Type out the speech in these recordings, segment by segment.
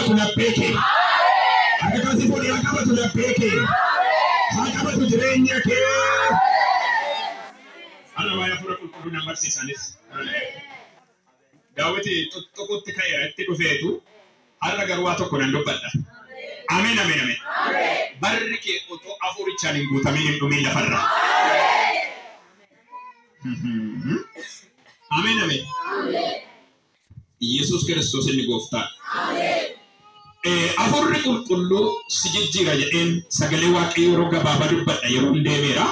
tu na peke. Harka kasi fuudhee haa qabatu na peke. Haa qabatu jireenya kee. Ana waa'ee hafuura qulqulluu nama barsiisanis. Daawwiti tokkotti ka'eera itti dhufeetu har'a garuu waa tokko nan dubbadha. Ameen ameen ameen. Barri kee otoo hafuurichaan hin guutamin hin dhumin lafarra. Ameen ameen. Yesuus Kiristoos inni gooftaa. Hafuurri qulqulluu si jijjiira jedheen sagalee Waaqayyoo yeroo gabaabaa dubbadha yeroo deemeera.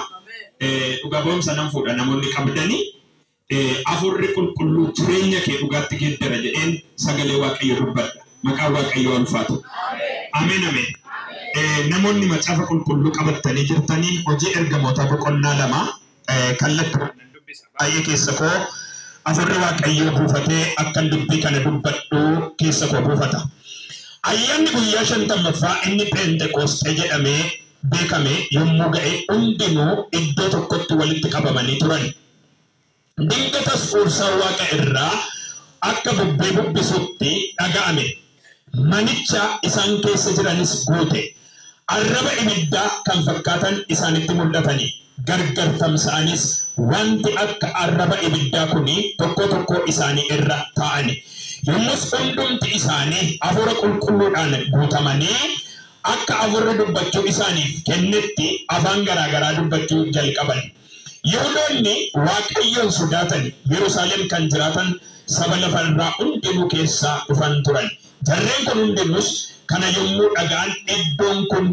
Dhugaa ba'umsa nan fuudha namoonni qabdanii. Hafuurri qulqulluu jireenya kee dhugaatti geeddara jedheen sagalee Waaqayyoo dubbadha. Maqaan Waaqayyoo ulfaatu. Ameen ameen. Namoonni macaafa qulqulluu qabatanii jirtanii hojii ergamoota boqonnaa 2 kallattii baay'ee keessa koo hafuurri Waaqayyoo buufatee akkan dubbii kana dubbadhu keessa koo buufata. Ayyaanni guyyaa 50ffaa inni Pentekoostee jedhamee beekame yommuu ga'e hundinuu iddoo tokkotti walitti qabamanii turan. Dingatas uursaa Waaqa irraa akka bubbee bubbisutti dhaga'ame. Manicha isaan keessa jiranis guute. Arraba ibiddaa kan fakkaatan isaanitti mul'atanii. Gargar tamsa'anis wanti akka arraba ibiddaa kuni tokko tokko isaanii irra taa'ani. Yommus hundumti isaanii hafuura qulqulluudhaan guutamanii akka hafuurri dubbachuu isaaniif kennetti afaan garaagaraa dubbachuu jalqaban. Yihuudoonni Waaqayyoon sodaatan Yerusaalem kan jiraatan saba lafarraa hundinuu keessaa dhufan turan. Jarreen kun hundinuus kana yommuu dhaga'an iddoon kun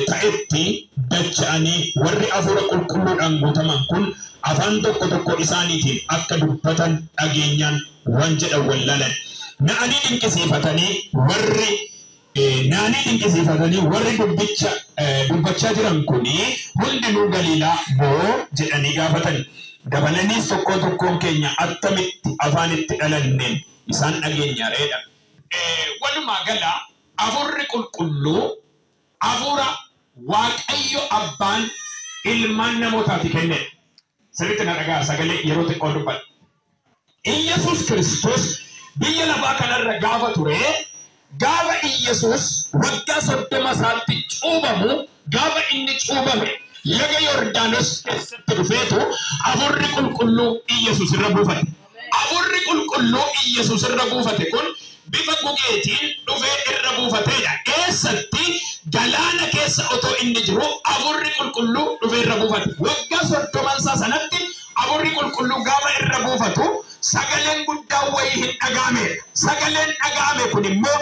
ta'etti dacha'anii warri hafuura qulqulluudhaan guutaman kun afaan tokko tokko isaaniitiin akka dubbatan dhageenyaan waan jedhan wallalan. Naanii dinqisiifatanii warri dubbachaa jiran kuni hundinuu Galiilaa moo jedhanii gaafatan. Dabalaniis tokkoon keenya attamitti afaanitti dhalanneen isaan dhageenyaareedha. Walumaa gala hafuurri qulqulluu hafuura Waaqayyo abbaan ilmaan namootaati kenne. Sirriitti na dhagaa sagalee yeroo xiqqoo dubbadha. Iyyasuus Kiristoos biyya lafaa kanarra gaafa ture gaafa Iyyasuus waggaa 30 isaatti cuubamu gaafa inni cuubame laga Yordaanos keessatti dhufeetu hafuurri qulqulluu Iyyasuus irra buufate. Hafuurri qulqulluu Iyyasuus irra buufate kun bifa gugeetiin dhufee irra buufateedha. Eessatti galaana keessa otoo inni jiru hafuurri qulqulluu dhufee irra buufate. Waggaa 30 sanatti hafuurri qulqulluu gaafa irra buufatu sagaleen guddaa wayii hin dhaga'amne. Sagaleen dhaga'ame kun immoo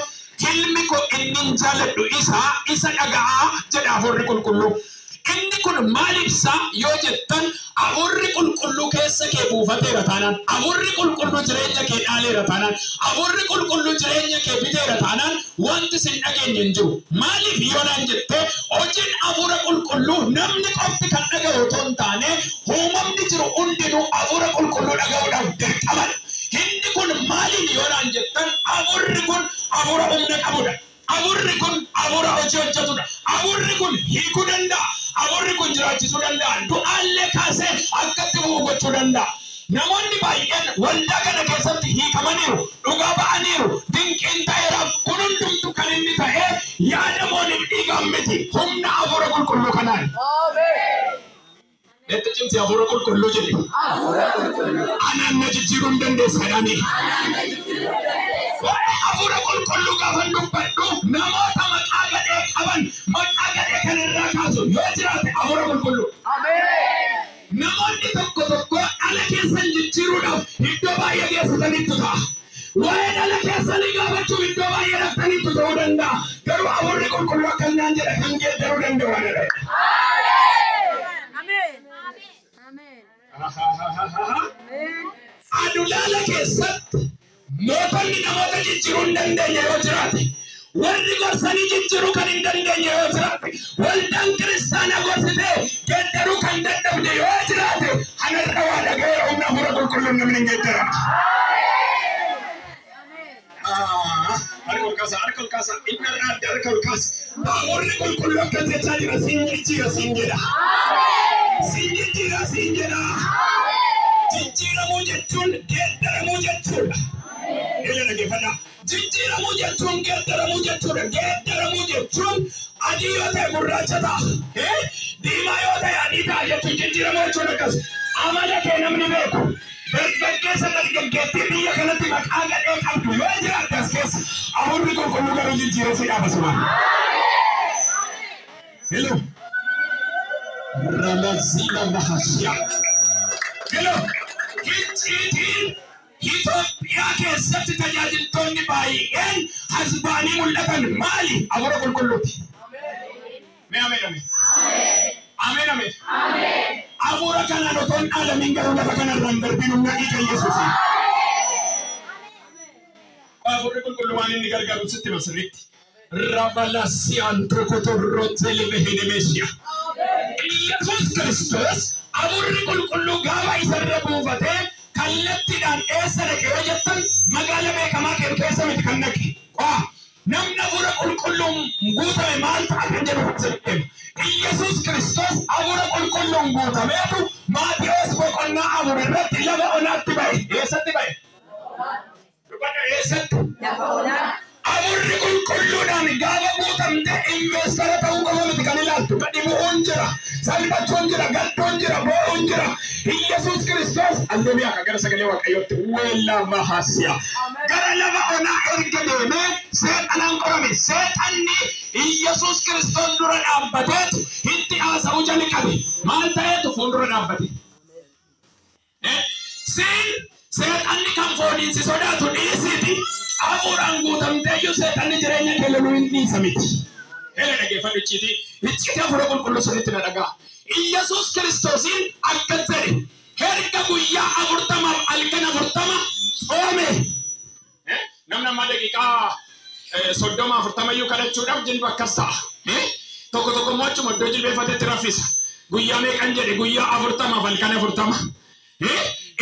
ilmi koo inni jaaladhu isa dhaga'aa jedha hafuurri qulqulluu. Inni kun maal ibsa yoo jettan hafuurri qulqulluu keessa kee buufateera taanaan hafuurri qulqulluu jireenya kee dhaaleera taanaan hafuurri qulqulluu jireenya kee biteera taanaan wanti sin dhageenye hin jiru. Maaliif yoo naan jettee hojiin hafuura qulqulluu namni qofti kan dhaga'u otoo hin taane uumamni jiru hundinuu hafuura qulqulluu dhaga'uudhaaf dirqaman. Inni kun maaliif yoo naan jettan hafuurri kun hafuura humna qabudha. Hafuurri kun hafuura hojii hojjetudha. Hafuurri kun hiikuu danda'a. Hafuurri kun jiraachisuu danda'a. Du'aallee kaasee akkatti bu'u gochuu danda'a. Namoonni baay'een waldaa kana keessatti hiikamaniiru, dhugaa ba'aniiru, dinqiin ta'eeraaf kun hundumtu kan inni ta'e yaada mooniif dhiigaan miti humna hafuura qulqulluu kanaan. Natti cimsi hafuura qulqulluu jedhe. Anaan na jijjiiruu hin dandeessadhaani. Hafuura qulqulluu gaafa dubbadhu namoota maqaa gadhee qaban maqaa gadhee kan irraa kaasu yoo jiraate hafuura qulqulluu. Namoonni tokko dhala keessan jijjiiruudhaaf iddoo baay'ee geessitaniitu ta'a. Waa'ee dhala keessanii gaafachuuf iddoo baay'ee dhaqxaniitu ta'uu danda'a. Garuu hafuurri qulqulluu akkanaan jedha kan geeddaruu danda'u waan jedha. Adulaala keessatti mootonni namoota jijjiiruu hin dandeenye yoo jiraate warri gorsanii jijjiiruu kan hin dandeenye yoo jiraate waldaan kiristaanaa gorsitee geeddaruu kan dadhabde yoo jiraate kanarra waa dhaga'ee humna hafuura qulqulluun namni hin geeddaramne. Harka ol kaasa inni adda harka ol kaasa. Hafuurri qulqulluu akka jechaa jira siin jijjiira siin jedha. Siin jijjiira siin jedha. Jijjiiramuu jechuun geeddaramuu jechuudha. Ila dhaggeeffadhaa. Jijjiiramuu jechuun geeddaramuu jechuudha. Geeddaramuu jechuun adii yoo ta'e gurraacha ta'a. Diimaa yoo ta'e adii ta'a jechuun jijjiiramuu jechuun akkas. Amala kee namni beeku. Dargaggeessa dargaggeettii biyya kanatti maqaa gadhee qabdu yoo jiraatte as keessa hafuurri qulqulluu garuu jijjiiree si dhaaba sumaan. Hello. Ramazina Mahashia. Hello. Hicciitiin Itoophiyaa keessatti tajaajiltoonni baay'een hasbaanii mul'atan maali? Hafuura qulqulluuti. Ameen. Ameen. Hafuura kanaan otoo hin dhaalamin garuu lafa kanarraan darbiin humna dhiiga Yesuusi. Hafuurri qulqulluu waan inni gargaaru sitti masiritti. Rabalasiaan tokkotorrootee limehinemeeshiya. Yesuus Kiristoos hafuurri qulqulluu gaafa isarra buufatee kallattiidhaan eessa dhaqe yoo jettan magaala beekamaa keessa miti kan dhaqe. Namni hafuura qulqulluun guutame maal ta'a kan jedhu fudhatee Yesuus Kiristoos hafuura qulqulluun guutameetu Maatiyos boqonnaa afur irratti lafa onaatti ba'e. Eessatti ba'e? Eessatti? Lafa onaa. Hafuurri qulqulluudhaan gaafa guutamte investara ta'uu qofa miti kan ilaaltu. Dhibuun jira, salphachuun jira, gadduun jira, boo'uun jira. Yesuus Kiristoos alleluuyaa akka gara sagalee waaqayyootti weellaa mahasiya. Gara lafa onaa erga deemee seexanaan qorame. Seexanni Yesuus Kiristoos dura dhaabbateetu itti haasa'uu jalqabe. Maal ta'eetu fuuldura dhaabbate? Seexanni kan fooniin si sodaatu dhiisiiti. Hafuuraan guutamteeyyuu seexanni jireenya kee loluu hin dhiisa miti. Hele dhaggeeffadhu icciitii. Icciitii hafuura qulqulluu sunitti na dhagaa. Yesuus Kiristoosiin akka jedhe erga guyyaa 40 halkan 40 soome. Namni amma daqiiqaa 30-40 iyyuu kadhachuudhaaf jilba akkas ta'a. Tokko immoo achuma iddoo jilbeeffatetti raffisa. Guyyaa meeqan jedhe guyyaa 40 halkan 40.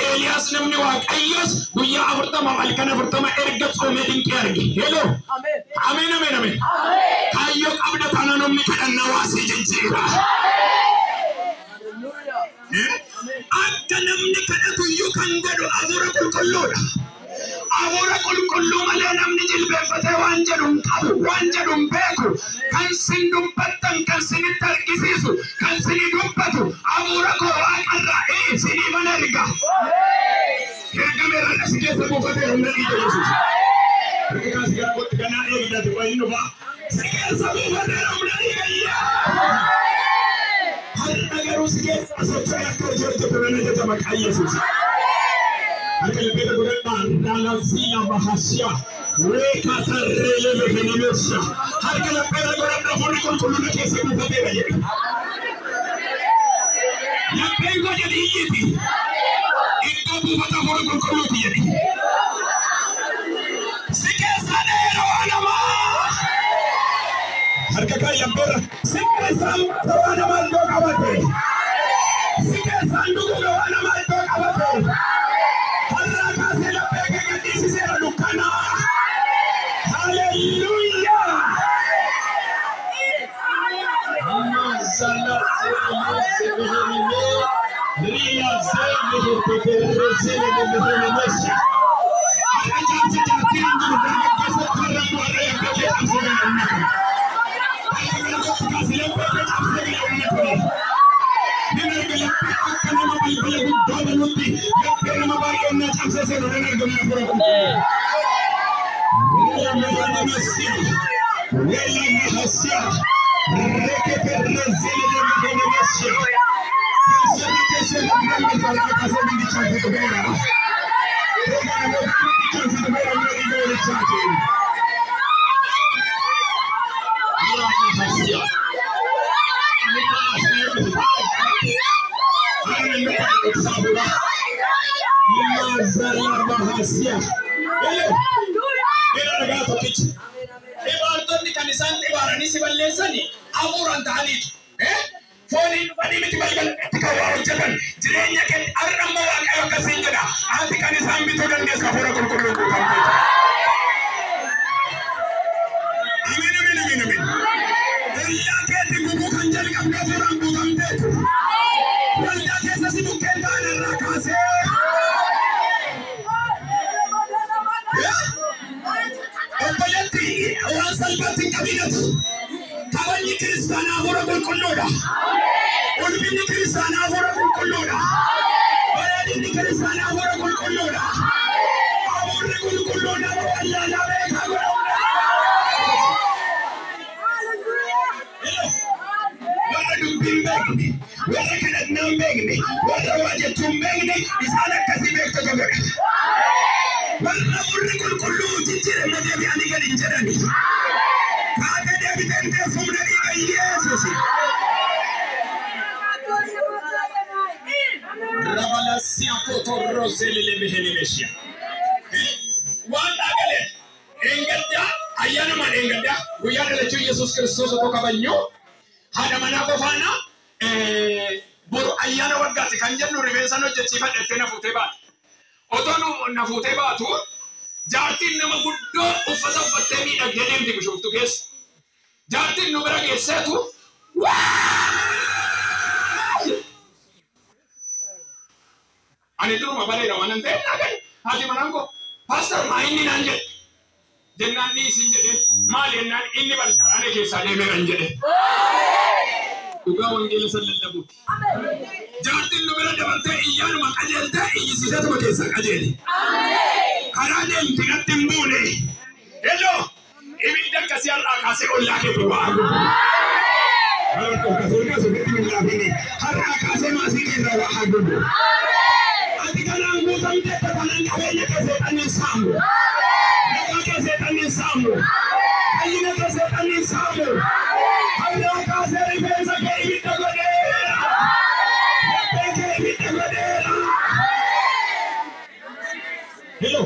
Eliyaas namni waaqayyoos guyyaa 40 halkan 40 erga soomee dinqii arge. Hello. Ameen. Kaayyoo qabda taana namni kadhannaa waasii jijjiira. Akka namni kadhatu iyyuu kan godhu hafuura qulqulluudha. Hafuura qulqulluu malee namni jilbeeffatee waan jedhu hin qabu, waan jedhu hin beeku. Kan sin dubbattan, kan sinitti argisiisu, kan sini dubbatu hafuura koo waaqarraa sinii mana erga. Ergameeraan as keessa buufatee humna dhiiga Yesuus. Harka kaasi gara kootti kanaa eegdate wayin dhufaa. Si keessa buufatee humna dhiiga Yesuus. Har'a garuu si keessa socho'ee akka hojjetu mana jeta maqaa Yesuus. Harka laphee godhadhaan Ramazina Mahashia. Weekatarree lehenemeesha. Harka laphee godhadhaan hafuurri qulqulluun keessa buufateera jedhe. Lapheen koo jedhi iyyiti. Iddoo buufata hafuura qulqulluuti jedhi. Si keessa dheera waan hamaa. Harka kaayyanbeera. Si keessaan waan hamaa iddoo qabate. Si keessaan dhuguudha waan hamaa iddoo qabate. Har'a kaasee laphee kee gadhiisiseera dukkanaa. Hallelujah. Ibaratonni kan isaan ibaaranii si balleessani hafuuraan ta'aniitu. Fooniin dhufanii miti balbalatti kan waa hojjetan jireenya keetti har'ammoo waaqayyo akkasiin jedha. Ati kan isaan bituu dandeessa hafuura qulqulluu guutamteetu. Ameen. Biyyaa keetti gubuu kan jalqabde hafuuraan guutamteetu. Waldaa keessa si bukkeen ta'an irraa kaasee. Salbatti waan salbatti qabinatu kabajni kiristaanaa hafuura qulqulluudha. Ulfinni kiristaanaa hafuura qulqulluudha. Bareedinni kiristaanaa hafuura qulqulluudha. Hafuurri qulqulluun nama wallaalaa beekaa godha. Warra dubbiin beekne, warra kadhannaan beekne, warra waa jechuun beekne isaan akkasii beektota godha. Warra hafuurri qulqulluu jijjiirama deebi'anii gadi hin jedhani. Kaatee deebiteen teessumna dhiiga Yesuusi. Revelación cotorrosele le behelimeshia. Wanda gale. Engada ayana man engada. Guyana le chu Jesus Kristus to kabanyo. Hada mana kofana boru ayana wagati kan jennu rifeensa no jechifa dhettena fuutee baatu. Otonu na fuutee baatu jaartiin nama guddoo uffata uffattee miidhagdee deemti bishooftu keessa. Jaartiin nu bira geesseetu ani duruma bareeda waan hin ta'e nagan haati manaan koo pastor maa inni naan jedhe jennaan ni isin jedhe maal jennaan inni barcaadhaan keessaa deemeeran jedhe dhugaa wangeela san lallabuuti. Jaartiin nu bira dabartee iyyaanuma qajeeltee iyyisiisatuma keessaa qajeeli. Karaa deemti natti hin buune. Hello ibidda akkasii har'aa kaasee ollaa keetti waa gubu. Har'aa kaasee maasii keessa waa gubu. Ati kanaan guutamtee kanaan qabeenya keessatti saamu. Nagaa keessatti saamu. Fayyina keessatti saamu. Har'aa kaasee rifeensa kee ibidda godheera. Laphee kee ibidda godheera. Hello.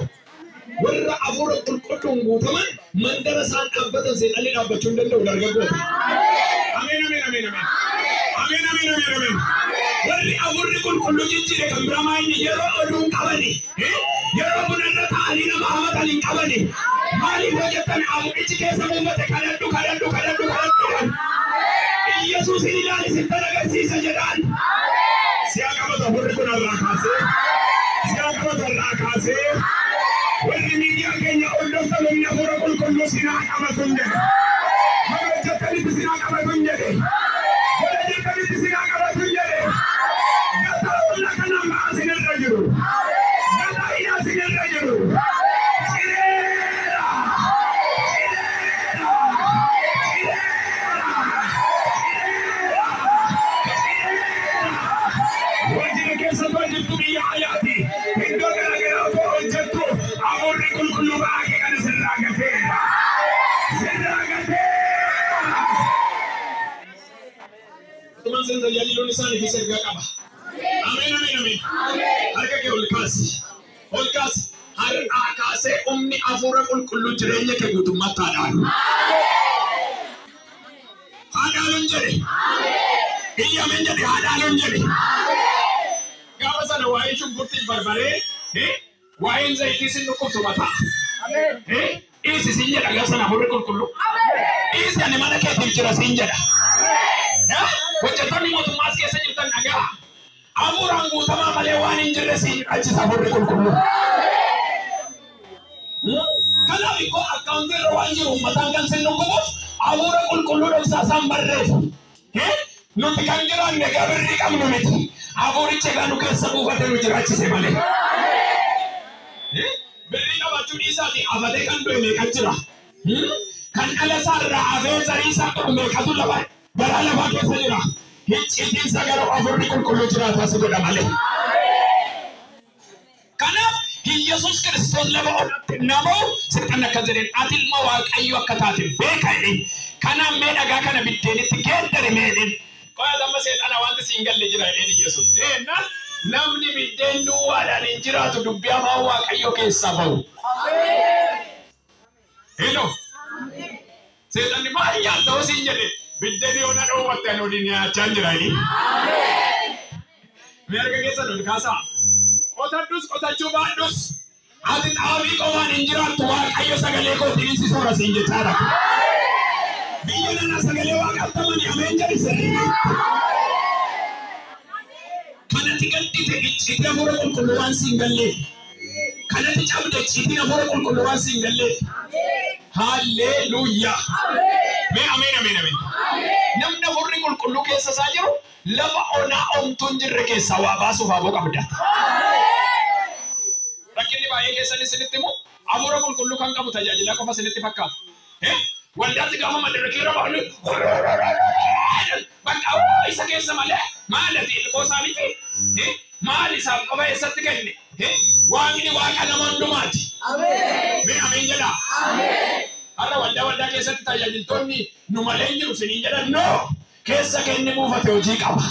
Warra hafuura qulqulluun guutaman mandara isaan dhaabbatan seexanni dhaabbachuu hin danda'u dargaggoota. Ameen ameen ameen ameen. Ameen ameen ameen ameen. Warri hafuurri qulqulluu jijjiire kan biramaa inni yeroo oduun qabani. Yeroo bunarra ta'anii nama hamatan hin qabani. Maaliif hojjetan hafuurichi keessa uummate kadhadhu kadhadhu kadhadhu kadhadhu. Yesuus hin ilaalisin agarsiisa jedhaan. Siyaa qabata hafuurri kun irraa kaasee. Siyaa qabata irraa kaasee. Warri miidiyaa keenya hordoftan humna hafuura qulqulluu sinaa qabatu hin jedhe. Hojjetanitti sinaa qabatu hin jedhe. Hojjetanitti sinaa qabatu hin jedhe. Gataa humna kanaan ba'aa sinirra jiru. Gataa hidhaa sinirra jiru. Cireera! Cireera! Cireera! Cireera! Wajjira keessatti hojjettu biyya ayaati. Iddoo garaagaraa otoo hojjettu hafuurri qulqulluu ba'aa kee kana sirraa gateera. Sirraa gateera. Tuman sen tajaajiluun isaanii fi sirgaa qaba. Ameen ameen ameen. Harka kee ol kaasi. Ol kaasi. Har'aa kaasee humni hafuura qulqulluu jireenya kee guutummaatti haadhaalu. Haadhaaluun jedhe. Biyya ameen jedhe haadhaaluun jedhe. Gaafa sana waa'ee shunkurtii barbaree waa'een zayitii sin dhukkubsu mataa. Isi sin jedha gaafa sana hafuurri qulqulluu. Isi ani mana keetiif jira sin jedha. Hojjettoonni mootummaas keessa jirtan dhagaa. Hafuuraan guutamaa malee waan hin jirre sin achisa hafuurri qulqulluu. Kanaaf ikkoo akkaawuntii irra waan jiru uummataan kan sin dhukkubuuf hafuura qulqulluu dhoksaasaan barreessu. Nuti kan jiraanne gabirri qabnu miti. Hafuurichi egaa nu keessa buufatee nu jiraachise malee. Birrii qabachuu dhiisaati afatee kan du'e meeqa jira. Kan dhala isaarraa hafee zarii isaa qabu meeqatu lafa garaa lafaa keessa jira. Hiccitiinsa garuu hafuurri qulqulluu jiraataa si godha malee. Kanaaf Yesuus Kiristoos lafa olatti namoo sirqan akka jedheen ati ilma Waaqayyoo akka taate beeka jedheen. Kanaaf mee dhagaa kana biddeenitti geeddare mee jedheen. Qoya damma seexana wanti siin galle jira jedheen Yesuus. Namni biddeen duwwaadhaan hin jiraatu dubbii hamaa Waaqayyoo keessaa bahu. Hello. Seexanni maal nyaata siin jedhe biddeen yoo na dhoowwatte ani waliin nyaachaa jira jedheen. Meerga keessa ol kaasaa. Qotadhus qotachuu baadhus. Ati xaafii qofaan hin jiraattu Waaqayyo sagalee kootiin si soora siin jechaadha. Biyya nana sagalee waaqeffatamanii ameen jedhi sirriitti. Kanatti gaddite icciitii hafuura qulqulluu waan siin galleef. Kanatti cabde icciitiin hafuura qulqulluu waan siin galleef. هاليلويا آمين آمين آمين نمنا فرق كل كيس ساجرو لما أنا تنجر كيس واباسو فابو كبدا لكن باي كيس نسلتمو أمورا كل كان كم تجاجي لا كم سلتي فكات والدات كم ما دركيرا بقول بك إيش كيس ماله مالتي الكوساميتي مالي ساب كم يستكني وانجي واكنا مندوماتي آمين آمين جدا أنا والدا كيس تجاجي توني نماليني وسنين جدا نو كيس كأني مو فتوجي كابا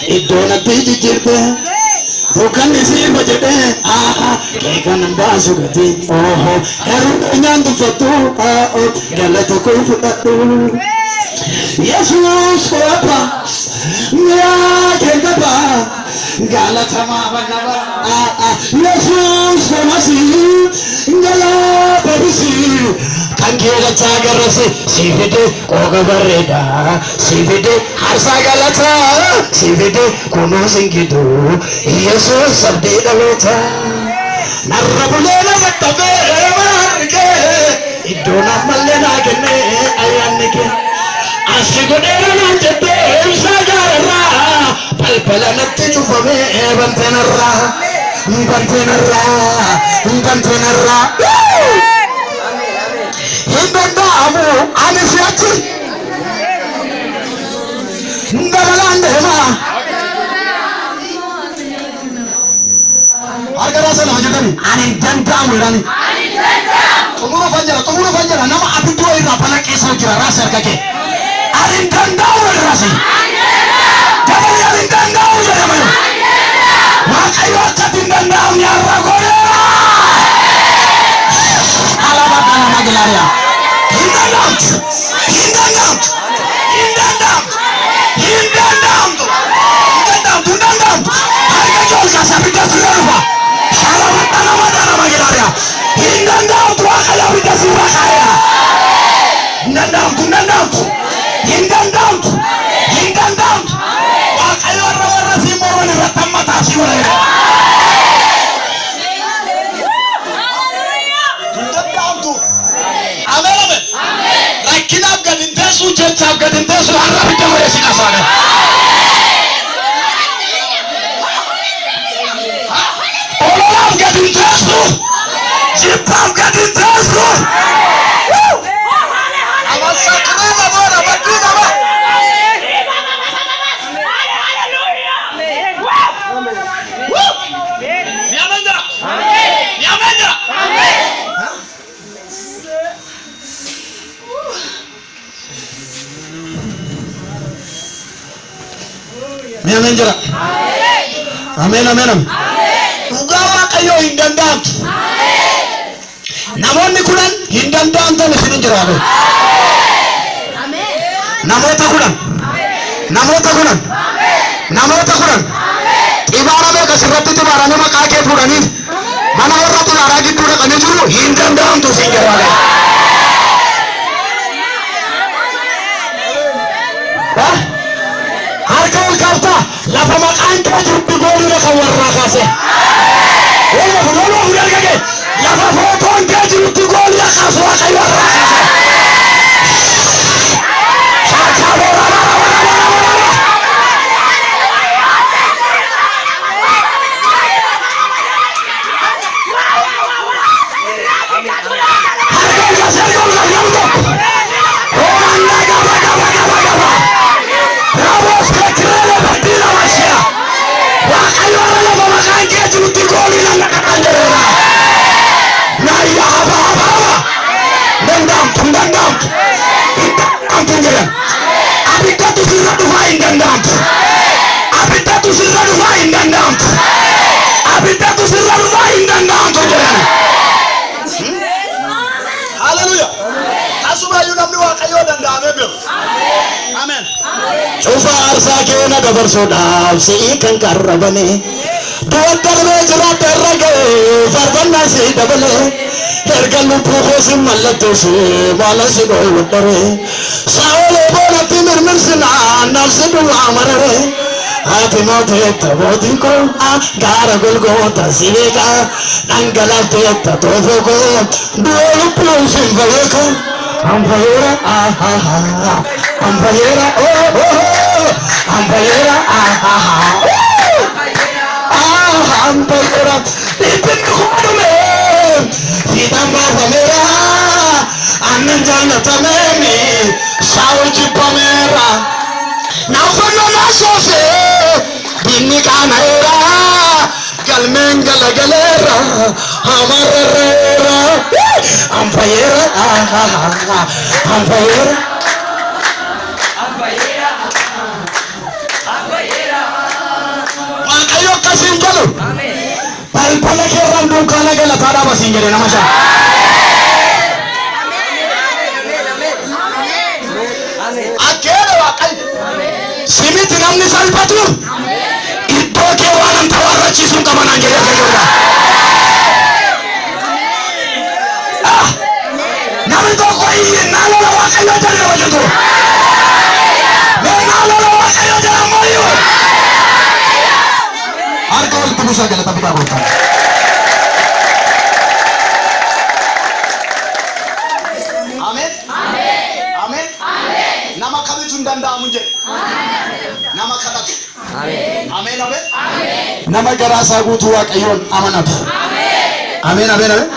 إدونا تيجي جربه bukan isi bajete kekan basu gati heru nyandu fatu galata ko fatu Yesus apa ya kengapa galata ma banaba Yesus masih galata bisi kangkira cagarasi sivide koga bareda sivide harsa galata sivide kuno singidu Yesus sabde dalota narrabulena vattabe marge idona mallena genne ayanike ashigodera nanjete sagarra palpala natti chufame bantenarra hindandamu anisiati ndabalandema Argara sana hajudani ani dandamu rani tumura fanjara nama abidu ira pala keso kira rasa kake ani dandamu rasi jadi ani dandamu ya mayo makayo tati dandamu ya ragore alaba kana maglaria hindandam harga jolka sabita surfa Shalawatana madana maglaria hindandam tu akaya bita surakaya hindandam wakayo rawara simorone ratamata siwara Kinab gadintesu jechab gadintesu harap ita mo yasi kasana. Ololab gadintesu, jepab gadintesu. Awas sakna labora bakina ba. Niamenda. Menjara. Amin. Ugawa kayo hindandam. Namonni kunan hindandam to mesin jara. Namota kunan. Ibara me kasirati tibara me makake purani. Mana warra tibara gitu kan juru hindandam to sinjara. Lapa makan kita jumpi goli nak warna kasih. Oh, udah kage. Lapa foto kita jumpi goli nak kasih kayu warna kasih. Sabar. Hallelujah. Asuma yunamni wakayo dandame bil. Amen. Cufa arsakena dabar sodal seikan karabane. Dua darbe jerat terage farban nasi dabale. Tergalu pukosi malatosi balasi doyotare. Saole bona timir mirsina nasi dua amarare. ati mootetta bootiko gaara golgoota sibeeka dhangalafteetta toofoko duoluppuun sinfayeeka ampayeera ampayeera ampayeera ampayeera ipinni kumadume fiidaan baafameera annan jaalatamemi saawwajibameera naafannoo naasoofe binni qaanaera galmeen galagaleera amarreera ampayeera ampayeera waaqayyo akkasiin jedhu balbala keerraan dunkaana galataadhaa basiin jedhe nama shan akkeedha waaqayyo simiti namni salphatu iddoo kee waan anta warrachiisuun qabanaan jedhee fayyadudha. Namni tokko iyyannaa lola waaqayyoo jala hojjetu. Mennaa lola waaqayyoo jala mooyyuu. Harka walitti buusaa galata bitaa gooftaa. Ameen. Ameen. Nama kamitu hin danda'amu jedhe. Nama kadhatu. Ameen. Ameen. Nama garaa isaa guutuu waaqayyoon amanatu. Ameen. Ameen. Ameen.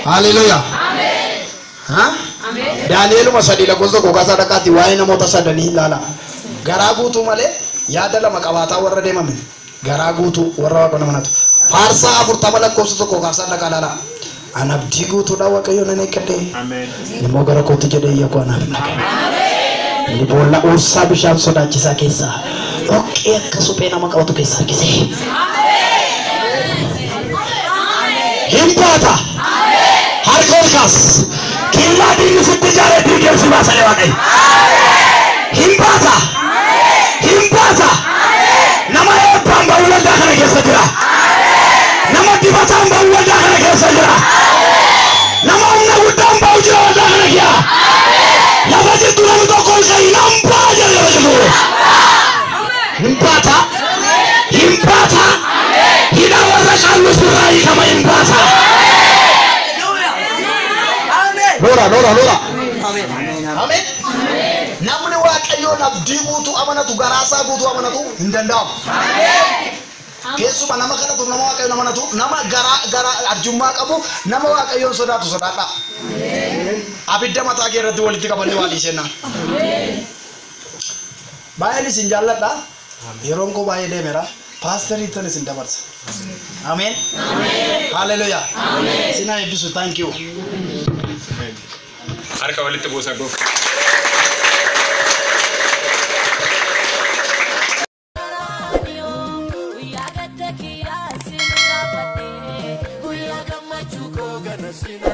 Haleluuyaa. Daani'eluma sadii lakkoofsa kookasaa dhaqaatti waa'ee namoota sadanii ilaala. Garaa guutuu malee yaada lama qabaataa warra deemame. Garaa guutuu warra waaqa amanatu. Faarsaa 40 lakkoofsa tokko kaasaa dhaqaa ilaala. An abdii guutuudha waaqayyo nan eeggadhe. Immoo gara kootti jedhee iyya koo anaaf dhagaye. Inni boolla uursaa bishaan sodaachisaa keessaa dhoqqee akka suphee nama qabatu keessaa harkisee. Hin baata. Harka ol kaas. Killaa diinni sitti ijaaree diigee si baasanii waaqayyo. Hin baata. Hin baata. Nama eebbaan ba'u waldaa kana keessa jira. Nama dibataan ba'u waldaa kana keessa jira. Nama humna guddaan ba'u jira waldaa kana keessa. Lafa jirtu namni tokko isa hin hambaa jedhe lafa jirtu. Hin baata. Hin baata. Hidha warra qaallu sirraa hiikama hin baata. Lora. Amen. Namni waaqayyoon abdii guutuu amanatu garaasaa guutuu amanatu hin danda'amu. Keessumaa nama kadhatu nama waaqayyoon amanatu nama garaa arjummaa qabu nama waaqayyoon sodaatu sodaadha. Abidda mataa kee irratti walitti qabanii waa dhiisennaa. Baay'een isin jaalladha. Yeroon koo baay'ee deemeera. Paasterii tan isin dabarsa. Amen. Haleluuyaa. Isin haa eebbisu. Thank you. Harka walitti buusaa gooftaa. We are